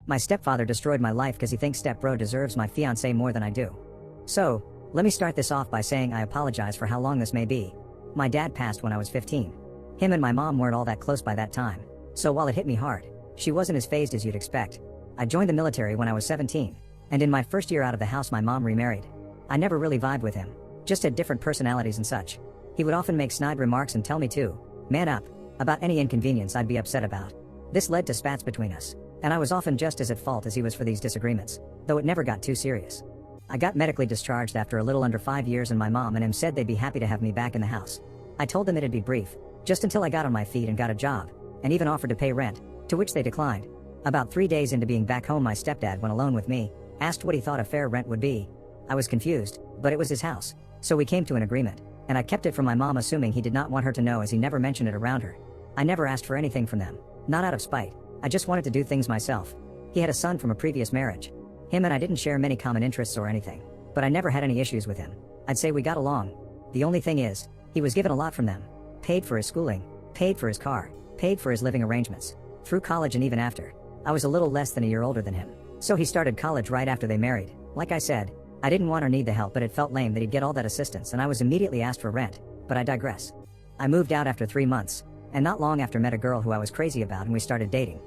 My stepfather destroyed my life because he thinks stepbro deserves my fiancée more than I do. So, let me start this off by saying I apologize for how long this may be. My dad passed when I was 15. Him and my mom weren't all that close by that time, so while it hit me hard, she wasn't as phased as you'd expect. I joined the military when I was 17, and in my first year out of the house my mom remarried. I never really vibed with him, just had different personalities and such. He would often make snide remarks and tell me to man up about any inconvenience I'd be upset about. This led to spats between us, and I was often just as at fault as he was for these disagreements, though it never got too serious. I got medically discharged after a little under 5 years, and my mom and him said they'd be happy to have me back in the house. I told them it'd be brief, just until I got on my feet and got a job, and even offered to pay rent, to which they declined. About 3 days into being back home, my stepdad went alone with me, asked what he thought a fair rent would be. I was confused, but it was his house, so we came to an agreement, and I kept it from my mom, assuming he did not want her to know, as he never mentioned it around her. I never asked for anything from them, not out of spite. I just wanted to do things myself. He had a son from a previous marriage. Him and I didn't share many common interests or anything, but I never had any issues with him. I'd say we got along. The only thing is, he was given a lot from them. Paid for his schooling, paid for his car, paid for his living arrangements, through college and even after. I was a little less than a year older than him, so he started college right after they married. Like I said, I didn't want or need the help, but it felt lame that he'd get all that assistance, and I was immediately asked for rent, but I digress. I moved out after 3 months, and not long after met a girl who I was crazy about, and we started dating.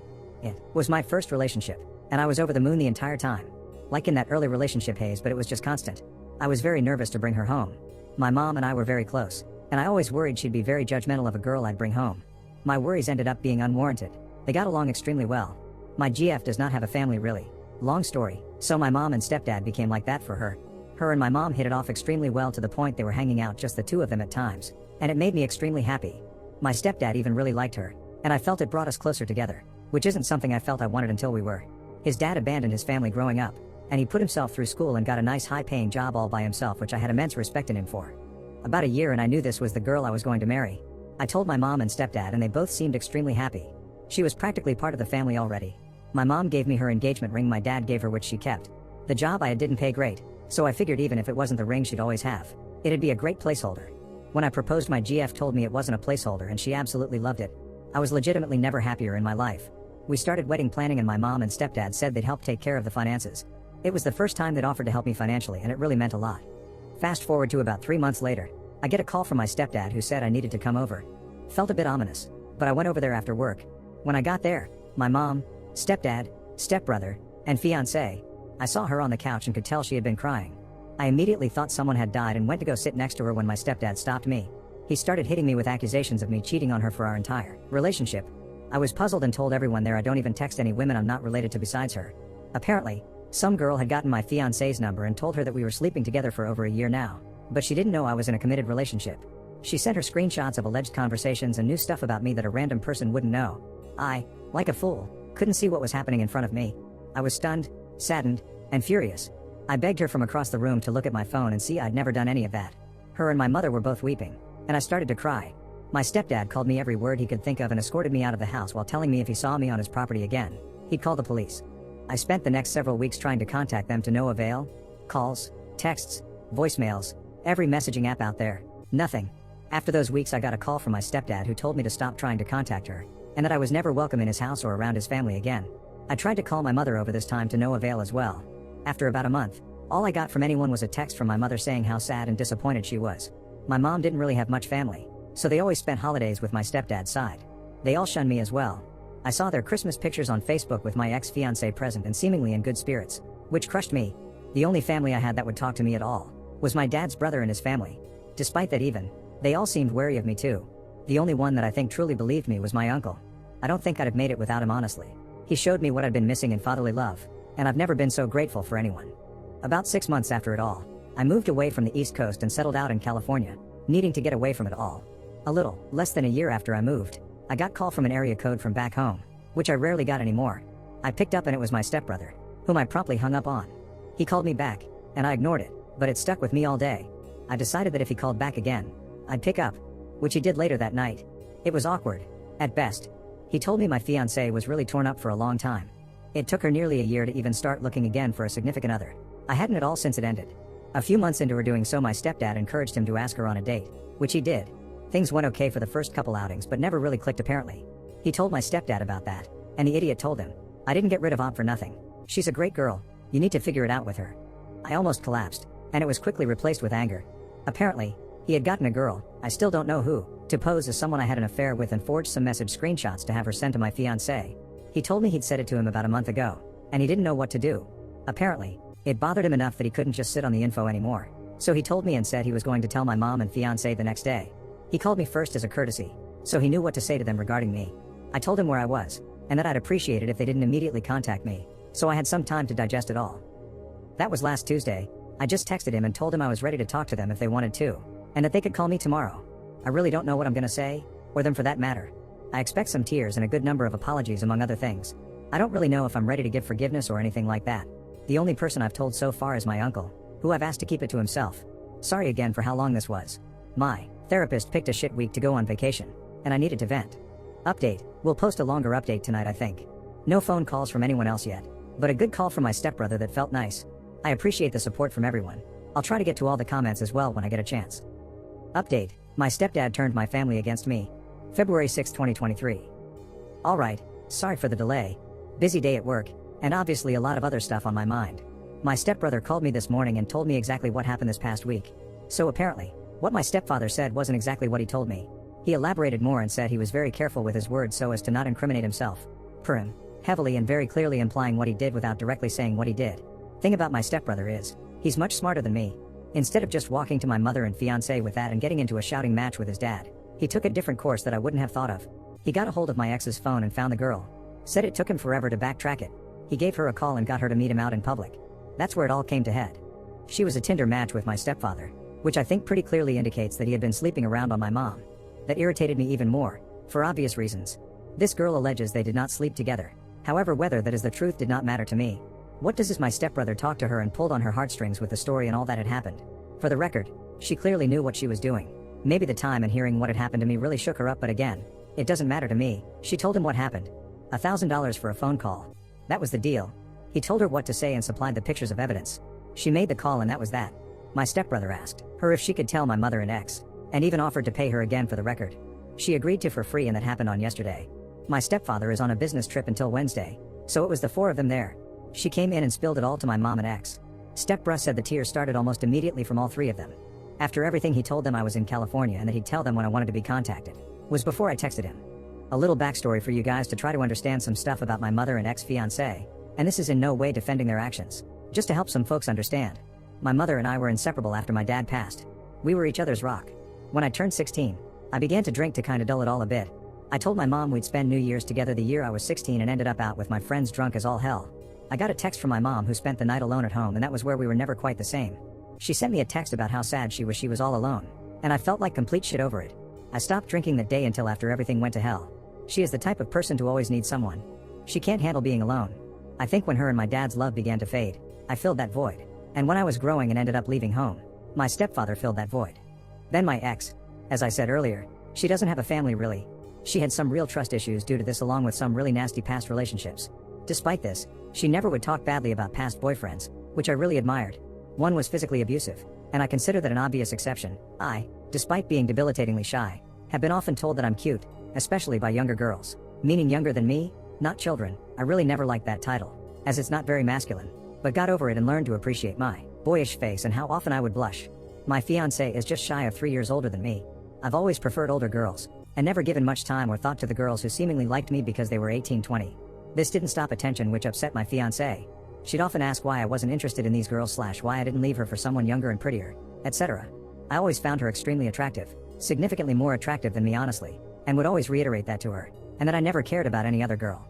It was my first relationship, and I was over the moon the entire time. Like in that early relationship haze, but it was just constant. I was very nervous to bring her home. My mom and I were very close, and I always worried she'd be very judgmental of a girl I'd bring home. My worries ended up being unwarranted. They got along extremely well. My GF does not have a family really. Long story, so my mom and stepdad became like that for her. Her and my mom hit it off extremely well, to the point they were hanging out, just the two of them at times, and it made me extremely happy. My stepdad even really liked her, and I felt it brought us closer together, which isn't something I felt I wanted until we were. His dad abandoned his family growing up, and he put himself through school and got a nice high-paying job all by himself, which I had immense respect in him for. About a year and I knew this was the girl I was going to marry. I told my mom and stepdad, and they both seemed extremely happy. She was practically part of the family already. My mom gave me her engagement ring, my dad gave her, which she kept. The job I had didn't pay great, so I figured even if it wasn't the ring she'd always have, it'd be a great placeholder. When I proposed, my GF told me it wasn't a placeholder, and she absolutely loved it. I was legitimately never happier in my life. We started wedding planning, and my mom and stepdad said they'd help take care of the finances. It was the first time they'd offered to help me financially, and it really meant a lot. Fast forward to about 3 months later, I get a call from my stepdad who said I needed to come over. Felt a bit ominous, but I went over there after work. When I got there, my mom, stepdad, stepbrother, and fiancé, I saw her on the couch and could tell she had been crying. I immediately thought someone had died and went to go sit next to her when my stepdad stopped me. He started hitting me with accusations of me cheating on her for our entire relationship. I was puzzled and told everyone there I don't even text any women I'm not related to besides her. Apparently, some girl had gotten my fiancé's number and told her that we were sleeping together for over a year now, but she didn't know I was in a committed relationship. She sent her screenshots of alleged conversations and knew stuff about me that a random person wouldn't know. I, like a fool, couldn't see what was happening in front of me. I was stunned, saddened, and furious. I begged her from across the room to look at my phone and see I'd never done any of that. Her and my mother were both weeping, and I started to cry. My stepdad called me every word he could think of and escorted me out of the house while telling me if he saw me on his property again, he'd call the police. I spent the next several weeks trying to contact them, to no avail. Calls, texts, voicemails, every messaging app out there, nothing. After those weeks, I got a call from my stepdad who told me to stop trying to contact her, and that I was never welcome in his house or around his family again. I tried to call my mother over this time, to no avail as well. After about a month, all I got from anyone was a text from my mother saying how sad and disappointed she was. My mom didn't really have much family, so they always spent holidays with my stepdad's side. They all shunned me as well. I saw their Christmas pictures on Facebook with my ex-fiancé present and seemingly in good spirits, which crushed me. The only family I had that would talk to me at all was my dad's brother and his family. Despite that, even, they all seemed wary of me too. The only one that I think truly believed me was my uncle. I don't think I'd have made it without him, honestly. He showed me what I'd been missing in fatherly love, and I've never been so grateful for anyone. About 6 months after it all, I moved away from the East Coast and settled out in California, needing to get away from it all. A little less than a year after I moved, I got call from an area code from back home, which I rarely got anymore. I picked up and it was my stepbrother, whom I promptly hung up on. He called me back, and I ignored it, but it stuck with me all day. I decided that if he called back again, I'd pick up, which he did later that night. It was awkward, at best. He told me my fiancée was really torn up for a long time. It took her nearly a year to even start looking again for a significant other. I hadn't at all since it ended. A few months into her doing so, my stepdad encouraged him to ask her on a date, which he did. Things went okay for the first couple outings, but never really clicked apparently. He told my stepdad about that, and the idiot told him. I didn't get rid of Aunt for nothing. She's a great girl. You need to figure it out with her. I almost collapsed, and it was quickly replaced with anger. Apparently, he had gotten a girl, I still don't know who, to pose as someone I had an affair with and forged some message screenshots to have her sent to my fiancé. He told me he'd said it to him about a month ago, and he didn't know what to do. Apparently, it bothered him enough that he couldn't just sit on the info anymore. So he told me and said he was going to tell my mom and fiancé the next day. He called me first as a courtesy, so he knew what to say to them regarding me. I told him where I was, and that I'd appreciate it if they didn't immediately contact me, so I had some time to digest it all. That was last Tuesday. I just texted him and told him I was ready to talk to them if they wanted to, and that they could call me tomorrow. I really don't know what I'm gonna say, or them for that matter. I expect some tears and a good number of apologies among other things. I don't really know if I'm ready to give forgiveness or anything like that. The only person I've told so far is my uncle, who I've asked to keep it to himself. Sorry again for how long this was. My therapist picked a shit week to go on vacation, and I needed to vent. Update, we'll post a longer update tonight I think. No phone calls from anyone else yet, but a good call from my stepbrother that felt nice. I appreciate the support from everyone. I'll try to get to all the comments as well when I get a chance. Update, my stepdad turned my family against me. February 6, 2023. Alright, sorry for the delay. Busy day at work, and obviously a lot of other stuff on my mind. My stepbrother called me this morning and told me exactly what happened this past week. So apparently, what my stepfather said wasn't exactly what he told me. He elaborated more and said he was very careful with his words so as to not incriminate himself. Per him, heavily and very clearly implying what he did without directly saying what he did. Thing about my stepbrother is, he's much smarter than me. Instead of just walking to my mother and fiancé with that and getting into a shouting match with his dad, he took a different course that I wouldn't have thought of. He got a hold of my ex's phone and found the girl. Said it took him forever to backtrack it. He gave her a call and got her to meet him out in public. That's where it all came to head. She was a Tinder match with my stepfather, which I think pretty clearly indicates that he had been sleeping around on my mom. That irritated me even more, for obvious reasons. This girl alleges they did not sleep together. However, whether that is the truth did not matter to me. What does is my stepbrother talk to her and pulled on her heartstrings with the story and all that had happened. For the record, she clearly knew what she was doing. Maybe the time and hearing what had happened to me really shook her up, but again, it doesn't matter to me. She told him what happened. $1,000 for a phone call. That was the deal. He told her what to say and supplied the pictures of evidence. She made the call and that was that. My stepbrother asked her if she could tell my mother and ex, and even offered to pay her again for the record. She agreed to for free and that happened on yesterday. My stepfather is on a business trip until Wednesday, so it was the four of them there. She came in and spilled it all to my mom and ex. Stepbro said the tears started almost immediately from all three of them. After everything he told them I was in California and that he'd tell them when I wanted to be contacted. Was before I texted him. A little backstory for you guys to try to understand some stuff about my mother and ex-fiancé, and this is in no way defending their actions, just to help some folks understand. My mother and I were inseparable after my dad passed. We were each other's rock. When I turned 16, I began to drink to kinda dull it all a bit. I told my mom we'd spend New Year's together the year I was 16 and ended up out with my friends drunk as all hell. I got a text from my mom who spent the night alone at home and that was where we were never quite the same. She sent me a text about how sad she was all alone, and I felt like complete shit over it. I stopped drinking that day until after everything went to hell. She is the type of person to always need someone. She can't handle being alone. I think when her and my dad's love began to fade, I filled that void. And when I was growing and ended up leaving home, my stepfather filled that void. Then my ex. As I said earlier, she doesn't have a family really. She had some real trust issues due to this along with some really nasty past relationships. Despite this, she never would talk badly about past boyfriends, which I really admired. One was physically abusive, and I consider that an obvious exception. I, despite being debilitatingly shy, have been often told that I'm cute, especially by younger girls. Meaning younger than me, not children. I really never liked that title, as it's not very masculine, but got over it and learned to appreciate my boyish face and how often I would blush. My fiancé is just shy of 3 years older than me. I've always preferred older girls, and never given much time or thought to the girls who seemingly liked me because they were 18-20. This didn't stop attention, which upset my fiancé. She'd often ask why I wasn't interested in these girls / why I didn't leave her for someone younger and prettier, etc. I always found her extremely attractive, significantly more attractive than me honestly, and would always reiterate that to her, and that I never cared about any other girl.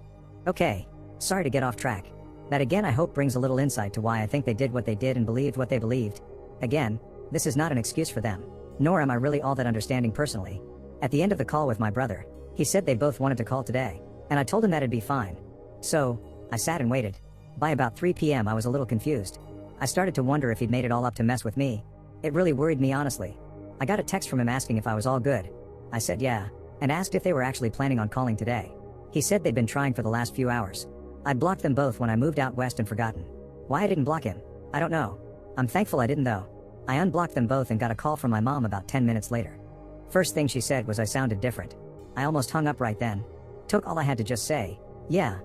Okay, sorry to get off track. That again I hope brings a little insight to why I think they did what they did and believed what they believed. Again, this is not an excuse for them, nor am I really all that understanding personally. At the end of the call with my brother, he said they both wanted to call today, and I told him that'd be fine. So, I sat and waited. By about 3 p.m. I was a little confused. I started to wonder if he'd made it all up to mess with me. It really worried me honestly. I got a text from him asking if I was all good. I said yeah, and asked if they were actually planning on calling today. He said they'd been trying for the last few hours. I'd blocked them both when I moved out west and forgotten. Why I didn't block him, I don't know. I'm thankful I didn't though. I unblocked them both and got a call from my mom about 10 minutes later. First thing she said was I sounded different. I almost hung up right then. Took all I had to just say, yeah.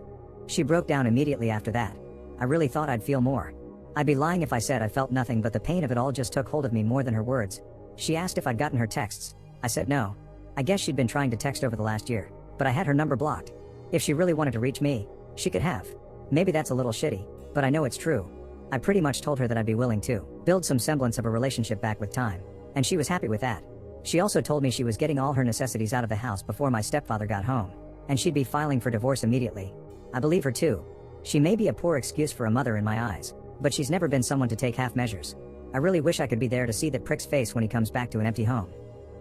She broke down immediately after that. I really thought I'd feel more. I'd be lying if I said I felt nothing, but the pain of it all just took hold of me more than her words. She asked if I'd gotten her texts. I said no. I guess she'd been trying to text over the last year, but I had her number blocked. If she really wanted to reach me, she could have. Maybe that's a little shitty, but I know it's true. I pretty much told her that I'd be willing to build some semblance of a relationship back with time, and she was happy with that. She also told me she was getting all her necessities out of the house before my stepfather got home, and she'd be filing for divorce immediately. I believe her too. She may be a poor excuse for a mother in my eyes, but she's never been someone to take half measures. I really wish I could be there to see that prick's face when he comes back to an empty home.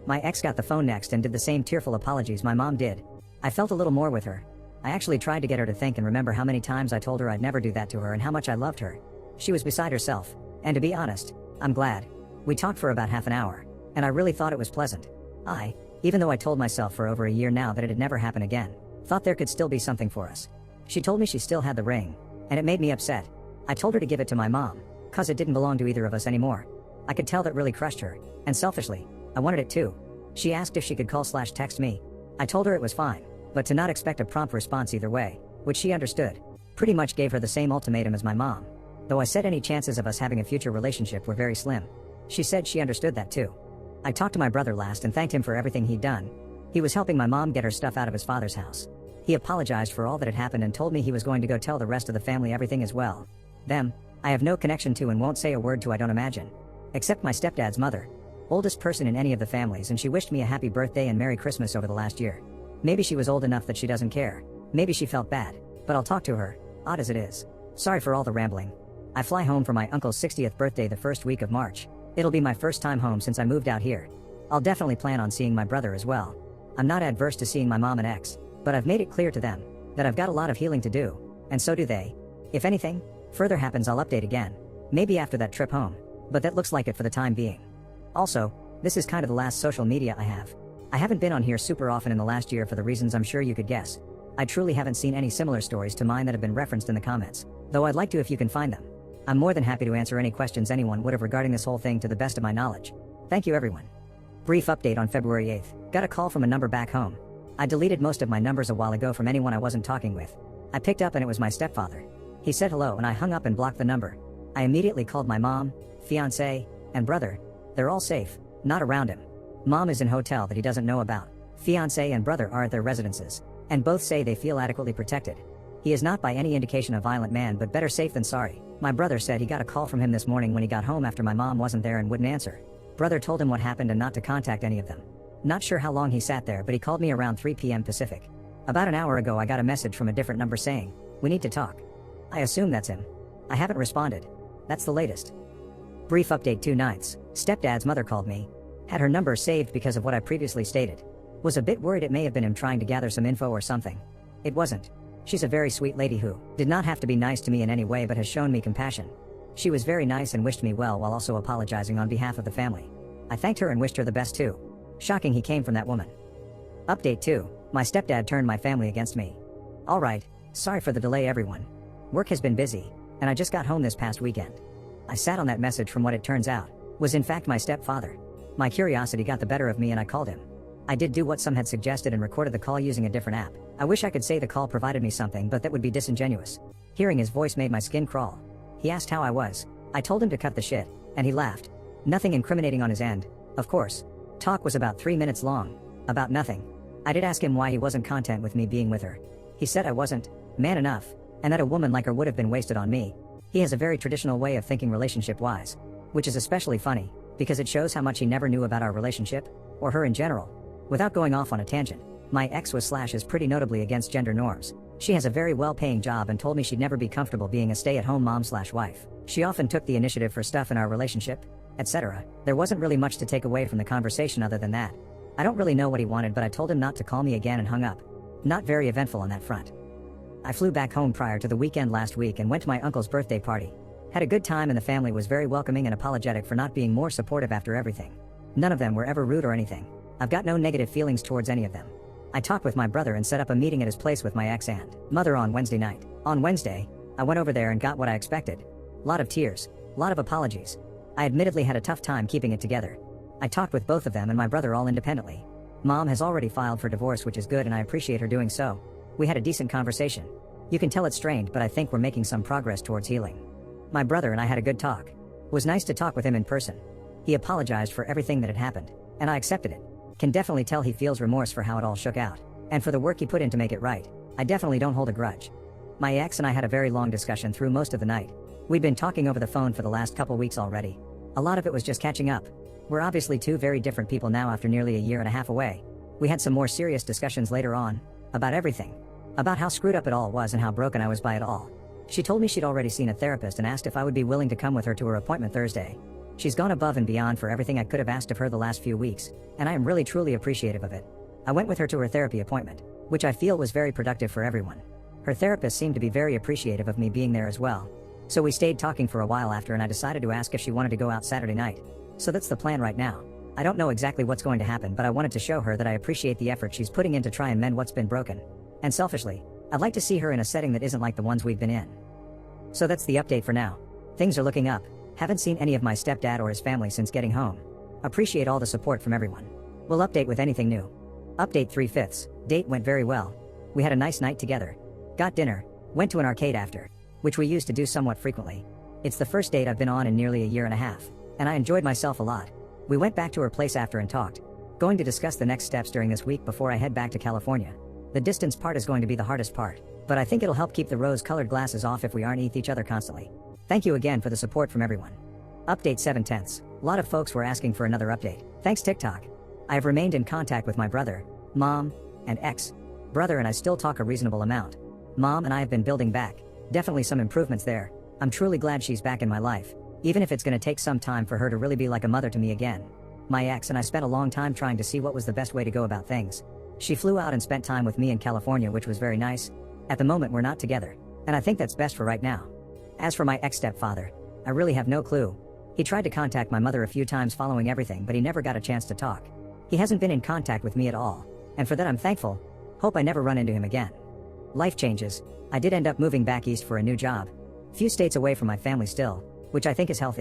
My ex got the phone next and did the same tearful apologies my mom did. I felt a little more with her. I actually tried to get her to think and remember how many times I told her I'd never do that to her and how much I loved her. She was beside herself, and to be honest, I'm glad. We talked for about half an hour, and I really thought it was pleasant. Even though I told myself for over a year now that it'd never happen again, thought there could still be something for us. She told me she still had the ring, and it made me upset. I told her to give it to my mom, cause it didn't belong to either of us anymore. I could tell that really crushed her, and selfishly, I wanted it too. She asked if she could call/text me. I told her it was fine, but to not expect a prompt response either way, which she understood. Pretty much gave her the same ultimatum as my mom. Though I said any chances of us having a future relationship were very slim. She said she understood that too. I talked to my brother last and thanked him for everything he'd done. He was helping my mom get her stuff out of his father's house. He apologized for all that had happened and told me he was going to go tell the rest of the family everything as well. Them, I have no connection to and won't say a word to, I don't imagine. Except my stepdad's mother. Oldest person in any of the families, and she wished me a happy birthday and Merry Christmas over the last year. Maybe she was old enough that she doesn't care. Maybe she felt bad, but I'll talk to her, odd as it is. Sorry for all the rambling. I fly home for my uncle's 60th birthday the first week of March. It'll be my first time home since I moved out here. I'll definitely plan on seeing my brother as well. I'm not adverse to seeing my mom and ex, but I've made it clear to them that I've got a lot of healing to do, and so do they. If anything further happens, I'll update again. Maybe after that trip home, but that looks like it for the time being. Also, this is kind of the last social media I have. I haven't been on here super often in the last year for the reasons I'm sure you could guess. I truly haven't seen any similar stories to mine that have been referenced in the comments, though I'd like to if you can find them. I'm more than happy to answer any questions anyone would have regarding this whole thing to the best of my knowledge. Thank you everyone. Brief update on February 8th. Got a call from a number back home. I deleted most of my numbers a while ago from anyone I wasn't talking with. I picked up and it was my stepfather. He said hello and I hung up and blocked the number. I immediately called my mom, fiance, and brother. They're all safe, not around him. Mom is in a hotel that he doesn't know about. Fiance and brother are at their residences, and both say they feel adequately protected. He is not by any indication a violent man, but better safe than sorry. My brother said he got a call from him this morning when he got home after my mom wasn't there and wouldn't answer. Brother told him what happened and not to contact any of them. Not sure how long he sat there, but he called me around 3 p.m. Pacific. About an hour ago I got a message from a different number saying, "We need to talk." I assume that's him. I haven't responded. That's the latest. Brief update 2/9. Stepdad's mother called me. Had her number saved because of what I previously stated. Was a bit worried it may have been him trying to gather some info or something. It wasn't. She's a very sweet lady who did not have to be nice to me in any way but has shown me compassion. She was very nice and wished me well while also apologizing on behalf of the family. I thanked her and wished her the best too. Shocking he came from that woman. Update 2. My stepdad turned my family against me. Alright, sorry for the delay everyone. Work has been busy, and I just got home this past weekend. I sat on that message from what it turns out was in fact my stepfather. My curiosity got the better of me and I called him. I did do what some had suggested and recorded the call using a different app. I wish I could say the call provided me something, but that would be disingenuous. Hearing his voice made my skin crawl. He asked how I was. I told him to cut the shit, and he laughed. Nothing incriminating on his end, of course. Talk was about 3 minutes long. About nothing. I did ask him why he wasn't content with me being with her. He said I wasn't man enough, and that a woman like her would have been wasted on me. He has a very traditional way of thinking relationship-wise, which is especially funny, because it shows how much he never knew about our relationship, or her in general. Without going off on a tangent, my ex is pretty notably against gender norms. She has a very well-paying job and told me she'd never be comfortable being a stay-at-home mom/wife. She often took the initiative for stuff in our relationship, etc. There wasn't really much to take away from the conversation other than that. I don't really know what he wanted, but I told him not to call me again and hung up. Not very eventful on that front. I flew back home prior to the weekend last week and went to my uncle's birthday party. Had a good time and the family was very welcoming and apologetic for not being more supportive after everything. None of them were ever rude or anything. I've got no negative feelings towards any of them. I talked with my brother and set up a meeting at his place with my ex and mother on Wednesday night. On Wednesday, I went over there and got what I expected. Lot of tears. Lot of apologies. I admittedly had a tough time keeping it together. I talked with both of them and my brother all independently. Mom has already filed for divorce, which is good and I appreciate her doing so. We had a decent conversation. You can tell it's strained, but I think we're making some progress towards healing. My brother and I had a good talk. It was nice to talk with him in person. He apologized for everything that had happened, and I accepted it. Can definitely tell he feels remorse for how it all shook out, and for the work he put in to make it right. I definitely don't hold a grudge. My ex and I had a very long discussion through most of the night. We'd been talking over the phone for the last couple weeks already. A lot of it was just catching up. We're obviously two very different people now after nearly a year and a half away. We had some more serious discussions later on, about everything. About how screwed up it all was and how broken I was by it all. She told me she'd already seen a therapist and asked if I would be willing to come with her to her appointment Thursday. She's gone above and beyond for everything I could have asked of her the last few weeks, and I am really truly appreciative of it. I went with her to her therapy appointment, which I feel was very productive for everyone. Her therapist seemed to be very appreciative of me being there as well. So we stayed talking for a while after, and I decided to ask if she wanted to go out Saturday night. So that's the plan right now. I don't know exactly what's going to happen, but I wanted to show her that I appreciate the effort she's putting in to try and mend what's been broken. And selfishly, I'd like to see her in a setting that isn't like the ones we've been in. So that's the update for now. Things are looking up. Haven't seen any of my stepdad or his family since getting home. Appreciate all the support from everyone. We'll update with anything new. Update 3/5. Date went very well. We had a nice night together. Got dinner, went to an arcade after, which we used to do somewhat frequently. It's the first date I've been on in nearly a year and a half, and I enjoyed myself a lot. We went back to her place after and talked. Going to discuss the next steps during this week before I head back to California. The distance part is going to be the hardest part, but I think it'll help keep the rose-colored glasses off if we aren't each other constantly. Thank you again for the support from everyone. Update 7/10. A lot of folks were asking for another update. Thanks TikTok. I have remained in contact with my brother, mom, and ex-brother, and I still talk a reasonable amount. Mom and I have been building back. Definitely some improvements there. I'm truly glad she's back in my life, even if it's gonna take some time for her to really be like a mother to me again. My ex and I spent a long time trying to see what was the best way to go about things. She flew out and spent time with me in California, which was very nice. At the moment we're not together, and I think that's best for right now. As for my ex-stepfather, I really have no clue. He tried to contact my mother a few times following everything, but he never got a chance to talk. He hasn't been in contact with me at all, and for that I'm thankful. Hope I never run into him again. Life changes. I did end up moving back east for a new job. Few states away from my family still, which I think is healthy.